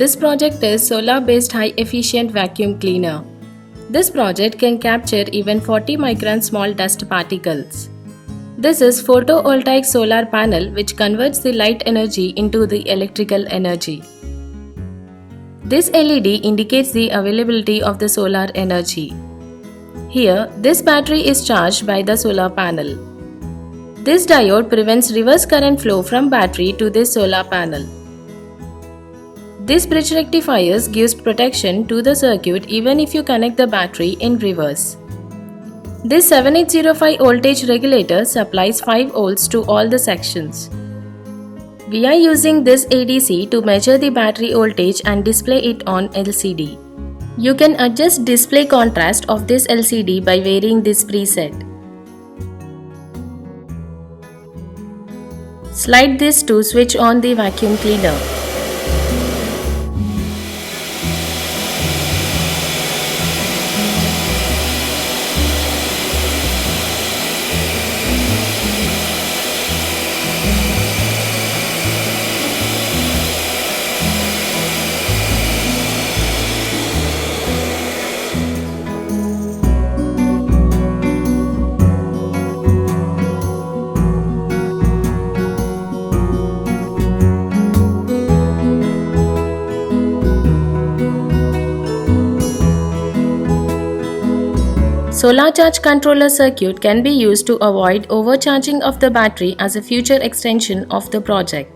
This project is solar-based high-efficient vacuum cleaner. This project can capture even 40 micron small dust particles. This is photovoltaic solar panel which converts the light energy into the electrical energy. This LED indicates the availability of the solar energy. Here, this battery is charged by the solar panel. This diode prevents reverse current flow from battery to this solar panel. This bridge rectifiers gives protection to the circuit even if you connect the battery in reverse. This 7805 voltage regulator supplies 5 volts to all the sections. We are using this ADC to measure the battery voltage and display it on LCD. You can adjust display contrast of this LCD by varying this preset. Slide this to switch on the vacuum cleaner. Solar charge controller circuit can be used to avoid overcharging of the battery as a future extension of the project.